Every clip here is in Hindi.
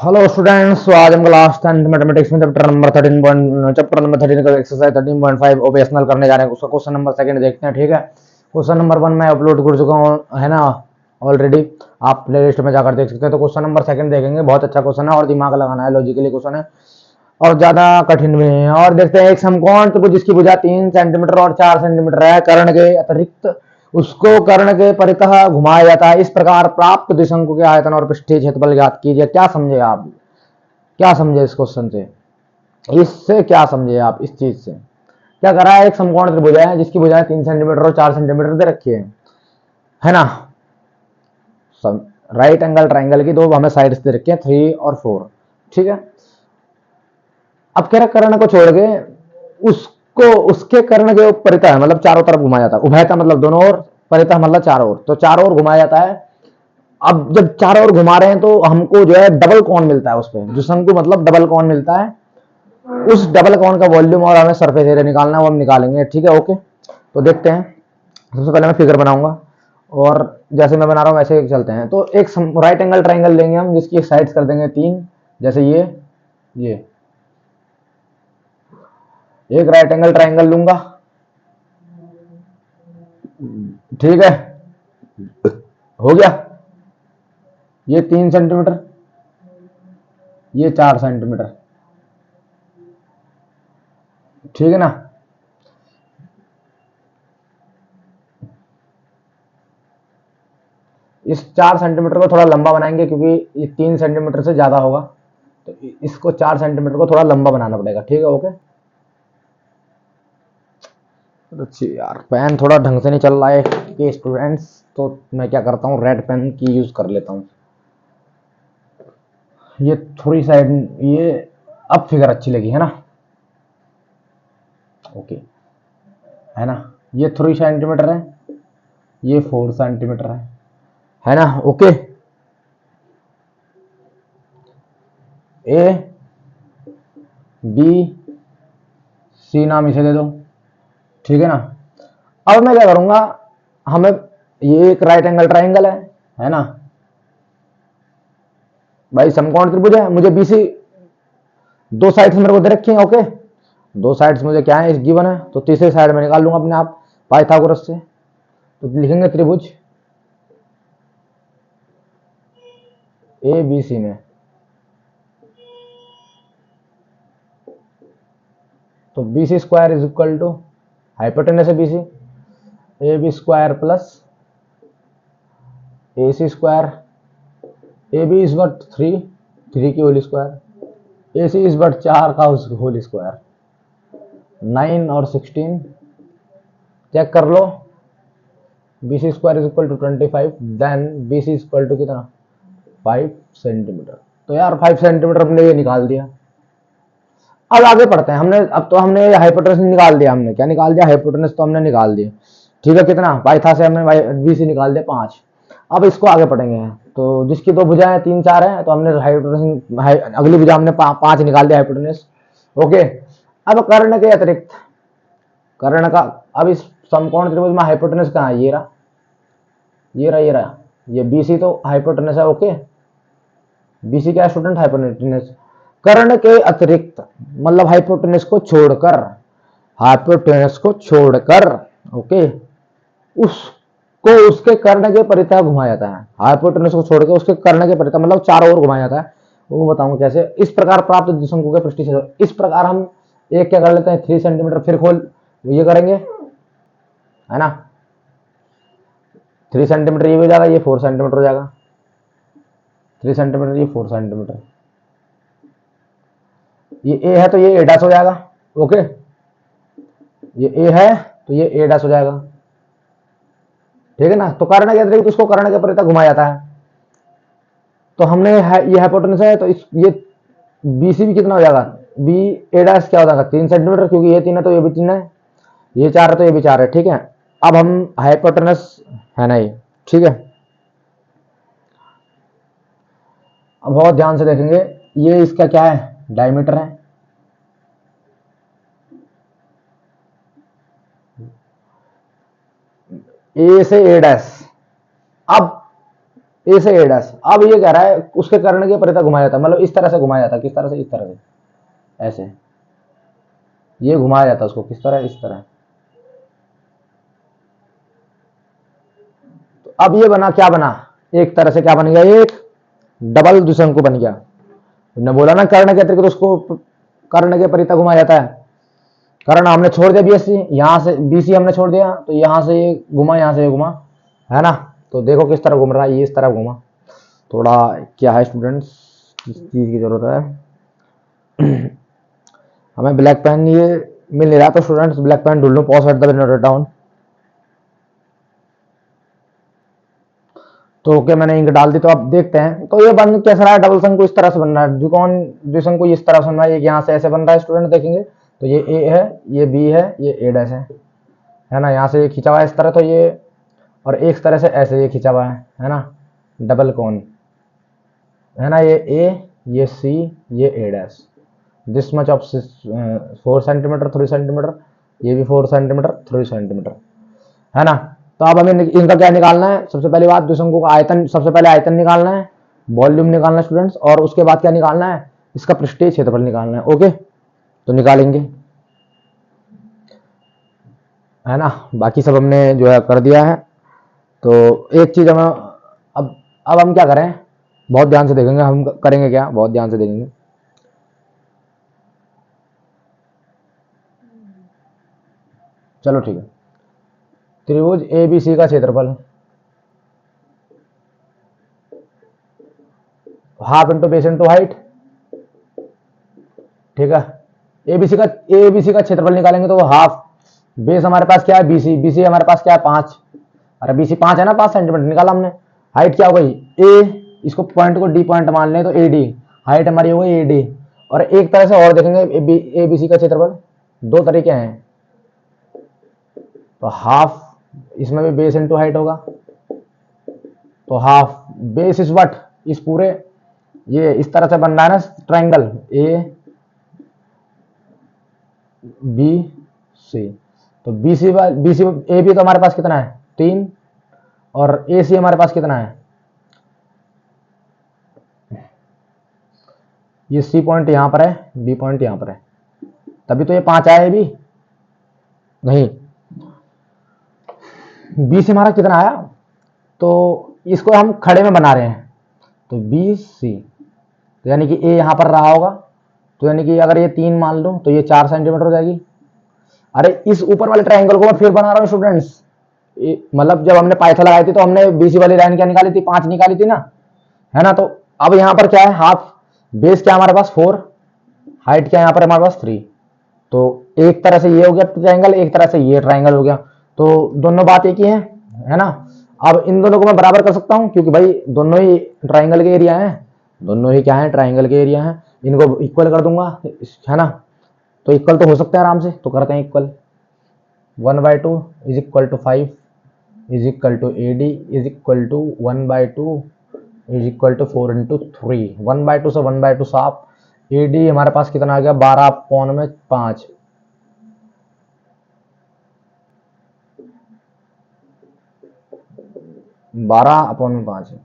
हेलो स्टूडेंट्स, तो आज हम क्लास 10 मैथमेटिक्स में चैप्टर नंबर 13 का एक्सरसाइज 13.5 ऑपरेशनल करने जा रहे हैं। उसका क्वेश्चन नंबर सेकंड देखते हैं। ठीक है, क्वेश्चन नंबर 1 मैं अपलोड कर चुका हूँ, है ना, ऑलरेडी। आप प्ले लिस्ट में जाकर देख सकते हैं। तो क्वेश्चन नंबर सेकंड देखेंगे। बहुत अच्छा क्वेश्चन है और दिमाग लगाना है, लॉजिकली क्वेश्चन है और ज्यादा कठिन भी है। और देखते हैं, एक समकोण त्रिभुज जिसकी भुजा 3 सेंटीमीटर और 4 सेंटीमीटर है, कर्ण के अतिरिक्त उसको कर्ण के परितः घुमाया जाता है। इस प्रकार प्राप्त द्विशंकु के आयतन और पृष्ठीय क्षेत्रफल ज्ञात कीजिए। क्या समझे आप? क्या समझे इस क्वेश्चन से? इससे क्या समझे आप? इस चीज से क्या करा है? एक समकोण त्रिभुज है जिसकी भुजाएं 3 सेंटीमीटर और 4 सेंटीमीटर दे रखी है ना। राइट एंगल ट्राइंगल की दो हमें साइड्स दे रखी है, 3 और 4। ठीक है, अब कह रहा कर्ण को छोड़ के उसको उसके कर्ण के परितः मतलब चारों तरफ घुमाया जाता है। उभयता मतलब दोनों ओर, परितः मतलब चारों ओर, तो चारों ओर घुमाया जाता है। अब जब चारों ओर घुमा रहे हैं तो हमको जो है डबल कोण मिलता है, उस पर जो शंकु मतलब डबल कोण मिलता है। उस डबल कोण का वॉल्यूम और हमें सरफेस एरिया निकालना है, वो हम निकालेंगे। ठीक है, ओके। तो देखते हैं, सबसे पहले मैं फिगर बनाऊंगा और जैसे मैं बना रहा हूँ वैसे चलते हैं। तो एक राइट एंगल ट्राइंगल लेंगे हम जिसकी साइड्स कर देंगे 3, जैसे ये एक राइट एंगल ट्राइंगल लूंगा। ठीक है, हो गया। ये 3 सेंटीमीटर, ये 4 सेंटीमीटर। ठीक है ना। इस 4 सेंटीमीटर को थोड़ा लंबा बनाएंगे क्योंकि ये 3 सेंटीमीटर से ज्यादा होगा, तो इसको 4 सेंटीमीटर को थोड़ा लंबा बनाना पड़ेगा। ठीक है, ओके। अच्छी यार, पेन थोड़ा ढंग से नहीं चल रहा है कि स्टूडेंट्स, तो मैं क्या करता हूँ, रेड पेन की यूज कर लेता हूँ। ये थोड़ी साइड, ये अब फिगर अच्छी लगी है ना। ओके, है ना। ये 3 सेंटीमीटर है, ये 4 सेंटीमीटर है ना। ओके, ए बी सी नाम इसे दे दो। ठीक है ना। अब मैं क्या करूंगा, हमें ये एक राइट एंगल ट्राइंगल है ना भाई, समकोण त्रिभुज है। मुझे बीसी दो साइड्स मेरे को दे रखी है। ओके, दो साइड्स मुझे क्या है, इस गिवन है, तो तीसरी साइड में निकाल लूंगा अपने आप पाइथागोरस से। तो लिखेंगे त्रिभुज ए बी सी में, तो B C square is equal to hypotenuse है BC, A B square plus A C square. A B is but 3, 3 की whole square. A C is but 4 का होल स्क्वायर। 9 और 16 चेक कर लो। B C square is equal to 25, then B C is equal to कितना, 5 सेंटीमीटर। तो यार 5 सेंटीमीटर हमने ये निकाल दिया। अब आगे पढ़ते हैं। अब तो हमने हाइपोटेनस निकाल दिया। हमने क्या निकाल दिया? हाइपोटेनस तो हमने निकाल दिया। ठीक है, कितना पाइथा से हमने बी सी निकाल दिया 5। अब इसको आगे पढ़ेंगे। तो जिसकी दो भुजाएं 3 4 है, तो हमने हाइपोटेनस अगली भुजा हमने 5 निकाल दिया हाइपोटेनस। ओके, अब कर्ण के अतिरिक्त कर्ण का, अब इस समकोण त्रिभुज में हाइपोटेनस कहाँ है? ये रहा ये बीसी तो हाइपोटेनस है। ओके, बीसी क्या स्टूडेंट? हाइपोटेनस। कर्ण के अतिरिक्त मतलब हाइपोटेनस को छोड़कर ओके, उसको उसके कर्ण के परितः घुमाया जाता है। हाइपोटेनस को छोड़कर उसके कर्ण के परितः मतलब चारों ओर घुमाया जाता है। वो बताऊंगा कैसे। इस प्रकार प्राप्त द्विशंकु के पृष्ठीय क्षेत्र, इस प्रकार हम एक क्या कर लेते हैं, 3 सेंटीमीटर फिर खोल ये करेंगे, है ना। 3 सेंटीमीटर ये हो जाएगा, ये 4 सेंटीमीटर हो जाएगा। 3 सेंटीमीटर, ये 4 सेंटीमीटर। ये ए है तो ये ए डैश हो जाएगा। ओके, ये ए है तो ये ए डैश हो जाएगा। ठीक है ना। तो कर्ण के अतिरिक्त उसको कर्ण के परितः घुमाया जाता है। तो हमने ये हाइपोटेनस है, तो ये बीसी भी कितना हो जाएगा, बी ए डैश क्या हो जाएगा, 3 सेंटीमीटर, क्योंकि ये 3 है तो ये भी 3 है, ये 4 है तो ये भी 4 है। ठीक है, अब हम हाइपोटेनस है ना ये। ठीक है, अब बहुत ध्यान से देखेंगे। ये इसका क्या है, डायमीटर है। ए से ए डैश। अब ए से ए डैश। अब ये कह रहा है उसके कर्ण के परितः घुमाया जाता, मतलब इस तरह से घुमाया जाता। किस तरह से? इस तरह से, ऐसे ये घुमाया जाता उसको। किस तरह? इस तरह। तो अब ये बना, क्या बना? एक तरह से क्या बन गया? एक डबल द्विशंकु बन गया। ने बोला ना कर्ण के अतिरिक्त तो उसको कर्ण के परितः घुमाया जाता है। कर्ण हमने छोड़ दिया बीएससी, यहां से बीसी हमने छोड़ दिया, तो यहां से ये घुमा, यहां से ये घुमा, है ना। तो देखो किस तरह घूम रहा है, ये इस तरह घुमा। थोड़ा क्या है स्टूडेंट्स, किस चीज की जरूरत है? हमें ब्लैक पेन ये मिल नहीं रहा, तो स्टूडेंट्स ब्लैक पेन ढूंढ लो। Pause at the note down. तो ओके, मैंने इंक डाल दी। तो अब देखते हैं, तो ये बन कैसा रहा है? डबल शंकु इस तरह से बन रहा है। द्विकोण द्विशंकु इस तरह से बन रहा है। एक यहाँ से ऐसे बन रहा है स्टूडेंट, देखेंगे तो ये ए है, ये बी है, ये ए डैश है ना। यहाँ से ये खींचा हुआ है इस तरह, तो ये, और एक तरह से ऐसे ये खींचा हुआ है ना, डबल कोन, है ना। ये ए, ये सी, ये A dash. This much of 4 centimetre 3 centimetre, ये भी 4 सेंटीमीटर 3 सेंटीमीटर, है ना। तो अब हमें इनका क्या निकालना है? सबसे पहली बात, द्विशंकु का आयतन, सबसे पहले आयतन निकालना है, वॉल्यूम निकालना है स्टूडेंट्स, और उसके बाद क्या निकालना है? इसका पृष्ठीय क्षेत्रफल निकालना है। ओके, तो निकालेंगे, है ना। बाकी सब हमने जो है कर दिया है। तो एक चीज हमें अब हम क्या करें? बहुत ध्यान से देखेंगे, हम करेंगे क्या, बहुत ध्यान से देखेंगे। चलो ठीक है। त्रिभुज एबीसी का क्षेत्रफल half into base into height, ठीक है। एबीसी का क्षेत्रफल निकालेंगे तो हाफ, बेस हमारे पास क्या है? बीसी, बीसी हमारे पास क्या है? 5। अरे बीसी 5 है ना, 5 सेंटीमीटर निकाला हमने। हाइट क्या हो गई? ए, इसको पॉइंट को डी पॉइंट मान लें तो ए डी, हाइट हमारी हो गई ए डी। और एक तरह से और देखेंगे, एबीसी का क्षेत्रफल दो तरीके हैं। तो हाफ, इसमें भी बेस इंटू हाइट होगा, तो हाफ बेस इज वट, इस पूरे, ये इस तरह से बन रहा है ना ट्राइंगल ए बी सी। तो बीसी बीसी ए बी तो हमारे पास कितना है? 3, और ए सी हमारे पास कितना है? ये सी पॉइंट यहां पर है, बी पॉइंट यहां पर है, तभी तो ये 5 आया है। बी नहीं, बी से हमारा कितना आया? तो इसको हम खड़े में बना रहे हैं, तो बी सी, तो यानी कि ए यहां पर रहा होगा, तो यानी कि अगर ये 3 मान लो तो ये 4 सेंटीमीटर हो जाएगी। अरे इस ऊपर वाले ट्राइंगल को मैं फिर बना रहा हूँ स्टूडेंट्स। मतलब जब हमने पाइथन लगाई थी तो हमने बीसी वाली लाइन क्या निकाली थी? 5 निकाली थी ना, है ना। तो अब यहाँ पर क्या है? हाफ, बेस क्या हमारे पास? 4, हाइट क्या यहाँ पर हमारे पास? 3। तो एक तरह से ये हो गया ट्राइंगल, एक तरह से ये ट्राइंगल हो गया, तो दोनों बात एक ही है ना। अब इन दोनों को मैं बराबर कर सकता हूँ, क्योंकि भाई दोनों ही ट्राइंगल के एरिया हैं, दोनों ही क्या है? ट्राइंगल के एरिया हैं। इनको इक्वल कर दूंगा, है ना। तो इक्वल तो हो सकता है आराम से, तो करते हैं equal. 1/2 is equal to 5 is equal to A D is equal to 1/2 is equal to 4 into 3। 1/2 से 1/2 साफ। ए डी हमारे पास कितना आ गया? 12/5। 12/5 है।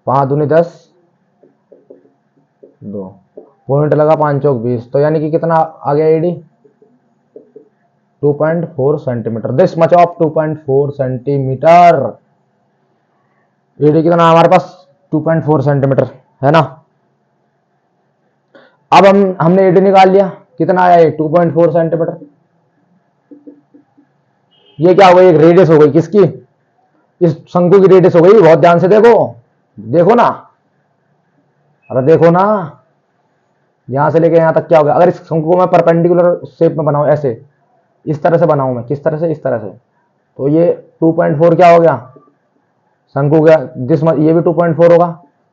5 दूनी 10, 2 पॉइंट लगा, 5 चौक 20, तो यानी कि कितना आ गया AD? 2.4 centimetre. This much of 2.4 centimetre. AD कितना हमारे पास? 2.4 सेंटीमीटर, है ना। अब हमने एडी निकाल लिया, कितना आया? ये 2.4 सेंटीमीटर। ये क्या हो गई? एक रेडियस हो गई, किसकी? इस शंकु की रेडियस हो गई। बहुत ध्यान से देखो, देखो ना, अरे देखो ना, यहां से लेके यहां तक क्या हो गया? अगर इस शंकु को मैं परपेंडिकुलर शेप में बनाऊं, ऐसे इस तरह से बनाऊं मैं, किस तरह से? इस तरह से, तो ये 2.4 क्या हो गया? शंकु गया जिस ये भी 2.4 होगा,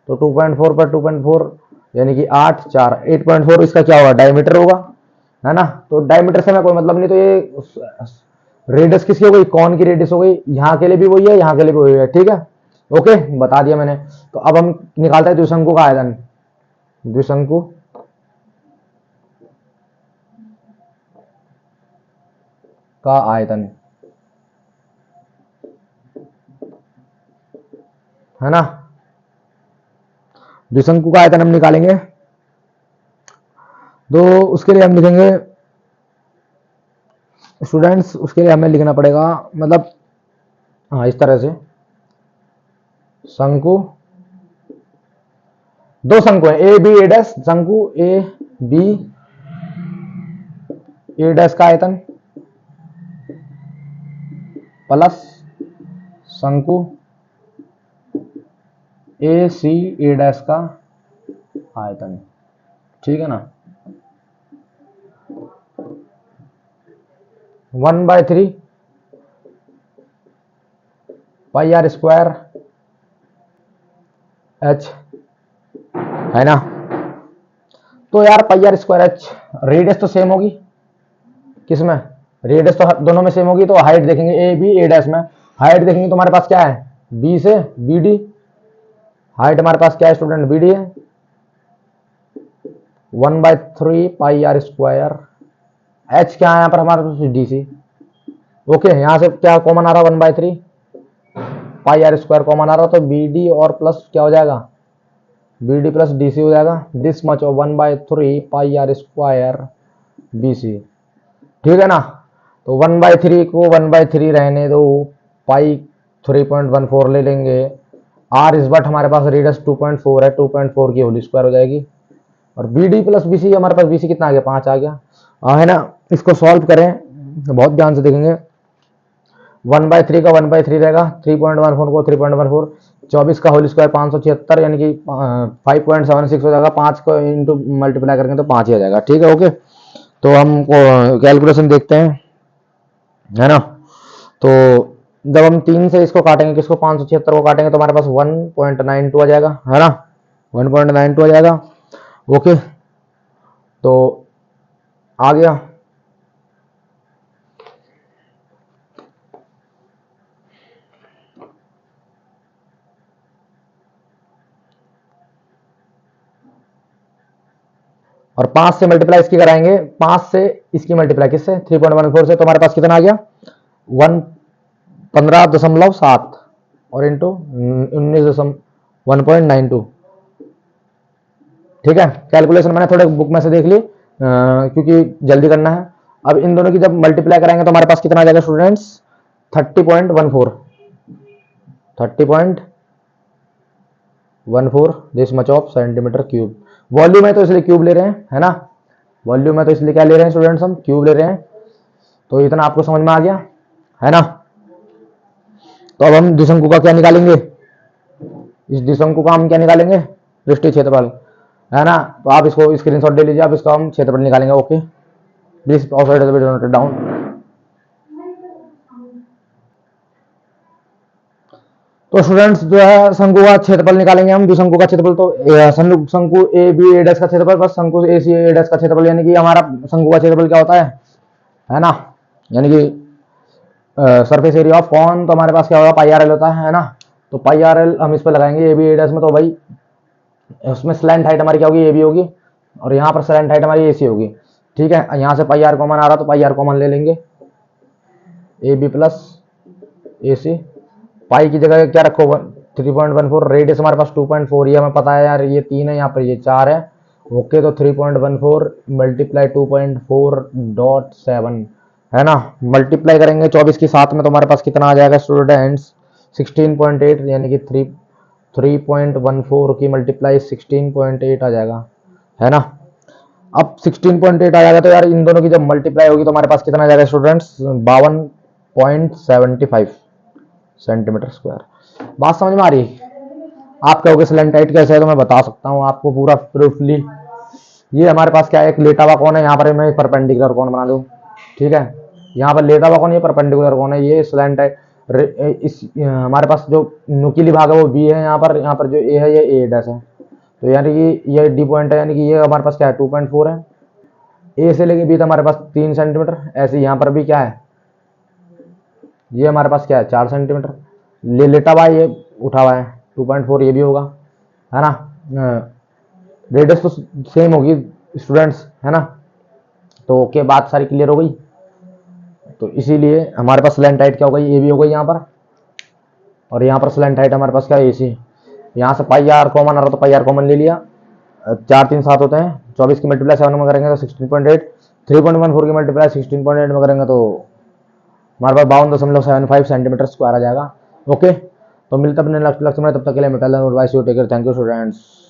तो 2.4 पर 2.4 यानी कि 8 4 8.4, इसका क्या होगा? डायमीटर होगा, है ना। तो डायमीटर से मैं कोई मतलब नहीं, तो ये रेडियस किसकी हो गई? कौन की रेडियस हो गई। यहाँ के लिए भी वही है, यहाँ के लिए भी वही है, ठीक है। ओके, बता दिया मैंने। तो अब हम निकालते हैं द्विशंकु का आयतन। द्विशंकु का आयतन, है ना। द्विशंकु का आयतन हम निकालेंगे, तो उसके लिए हम लिखेंगे स्टूडेंट्स, उसके लिए हमें लिखना पड़ेगा, मतलब हाँ इस तरह से, शंकु, दो शंकु है ए बी ए डैश, शंकु ए बी ए डैश का आयतन प्लस शंकु ए सी ए डैश का आयतन, ठीक है ना। 1/3 पाई आर स्क्वायर एच, है ना। तो यार पाई आर स्क्वायर एच, रेडियस तो सेम होगी, किसमें, रेडियस तो दोनों में सेम होगी, तो हाइट देखेंगे ए बी ए डैश में, हाइट देखेंगे तो हमारे पास क्या है, बी से बी डी, हाइट हमारे पास क्या है स्टूडेंट, बी डी है। 1/3 पाई आर स्क्वायर एच क्या है यहाँ पर हमारे पास, डी सी। ओके, यहां से क्या कॉमन आ रहा है, 1/3 पाई आर स्क्वायर कॉमन आ रहा, तो बी डी और प्लस क्या हो जाएगा, B D plus D C हो जाएगा, this much of 1/3 pi R square B C, ठीक है ना। तो 1/3 को 1/3 रहने दो, पाई 3.14 ले लेंगे, आर इस बट हमारे पास रेडियस 2.4 है, 2.4 की होल स्क्वायर हो जाएगी, और B D plus B C, हमारे पास बी सी कितना आ गया, 5 आ गया, है ना। इसको सॉल्व करें, बहुत ध्यान से देखेंगे, 1/3 का 1/3 रहेगा, 3.14 को 3.14, 24 का होल स्क्वायर 576, यानी कि 5.76 हो जाएगा, 5 को इंटू मल्टीप्लाई करेंगे तो 5 ही आ जाएगा, ठीक है। ओके, तो हम कैलकुलेशन देखते हैं, है ना। तो जब हम 3 से इसको काटेंगे, किसको, 576 को काटेंगे, तो हमारे पास 1.92 आ जाएगा, है ना, 1.92 आ जाएगा। ओके, तो आ गया। और 5 से मल्टीप्लाई इसकी कराएंगे, 5 से इसकी मल्टीप्लाई किससे, 3.14 से, तो हमारे पास कितना आ गया, 15.7 और इंटू 1.92, ठीक है। कैलकुलेशन मैंने थोड़े बुक में से देख ली, क्योंकि जल्दी करना है। अब इन दोनों की जब मल्टीप्लाई कराएंगे तो हमारे पास कितना आ जाएगा students, 30.14 this much of centimetre cube. Volume है तो इसलिए क्यूब ले रहे हैं, है ना, वॉल्यूम है तो इसलिए क्या ले रहे हैं स्टूडेंट्स, हम क्यूब ले रहे हैं। तो इतना आपको समझ में आ गया, है ना। तो अब हम द्विशंकु का क्या निकालेंगे, इस द्विशंकु का हम क्या निकालेंगे, पृष्ठीय क्षेत्रफल, है ना। तो आप इसको स्क्रीनशॉट ले लीजिए, आप इसका हम क्षेत्रफल निकालेंगे। Okay, please note down. तो स्टूडेंट्स जो है शंकु का क्षेत्रफल निकालेंगे हम, द्विशंकु का क्षेत्रफल, तो शंकु ए बी ए डैश का क्षेत्रफल प्लस शंकु ए सी ए डैश का क्षेत्रफल, यानी कि हमारा शंकु का क्षेत्रफल क्या होता है ना, यानी कि सरफेस एरिया ऑफ कॉन, तो हमारे पास क्या होगा, पाई आर एल होता है ना। तो पाई आर एल हम इस पर लगाएंगे ए बी ए डैश में, तो भाई उसमें स्लैंट हाइट हमारी क्या होगी, ए बी होगी, और यहाँ पर स्लैंट हाइट हमारी ए सी होगी, ठीक है। यहाँ से पाई आर कॉमन आ रहा, तो पाई आर कॉमन ले लेंगे, ए बी प्लस ए सी, पाई की जगह क्या रखो, 3.14, रेडियस हमारे पास 2.4, ये हमें पता है यार, ये 3 है, यहाँ पर ये 4 है। ओके, तो 3.14 मल्टीप्लाई 2.4.7, है ना, मल्टीप्लाई करेंगे 24 के साथ में, तो हमारे पास कितना आ जाएगा स्टूडेंट्स, 16.8, यानी कि 3.14 की मल्टीप्लाई 16.8 आ जाएगा, है ना। अब 16.8 आ जाएगा, तो यार इन दोनों की जब मल्टीप्लाई होगी तो हमारे पास कितना आ जाएगा स्टूडेंट्स, 52.75 सेंटीमीटर स्क्वायर। बात समझ में आ रही है। आप कहोगे स्लैंट हाइट कैसे है, तो मैं बता सकता हूँ आपको पूरा प्रूफली। ये हमारे पास क्या है, एक लेटा हुआ कौन है, यहाँ पर मैं परपेंडिकुलर कौन बना दूँ, ठीक है। यहाँ पर लेटा हुआ कौन, ये परपेंडिकुलर कौन है, ये स्लैंट हाइट, इस हमारे पास जो नुकीली भाग है वो बी है, यहाँ पर जो ए है ये ए डैश है, तो यानी कि ये डी पॉइंट है, यानी कि ये हमारे पास क्या है, 2.4 है। ए से लेके बी तक हमारे पास 3 सेंटीमीटर, ऐसे यहाँ पर भी क्या है, ये हमारे पास क्या है, 4 सेंटीमीटर। लेटा हुआ ये उठा हुआ है, 2.4 ये भी होगा, है ना। रेडियस तो सेम होगी स्टूडेंट्स, है ना। तो ओके, बात सारी क्लियर हो गई। तो इसीलिए हमारे पास स्लैंट हाइट क्या हो गई, ए बी हो गई यहाँ पर, और यहाँ पर स्लैंट हाइट हमारे पास क्या है, ए सी। यहाँ से पाई आर कॉमन आ रहा तो पाई आर कॉमन ले लिया। 4 3 7 होते हैं, 24 की मल्टीप्लाई 7 में करेंगे तो 16.8, 3.14 की मल्टीप्लाई 16.8 में करेंगे तो हमारे पास 52.75 सेंटीमीटर स्क्वायर आ जाएगा। ओके, तो मिलते अपने नेक्स्ट लेक्चर में, तब तक के लिए metal and advice you take care, thank you students.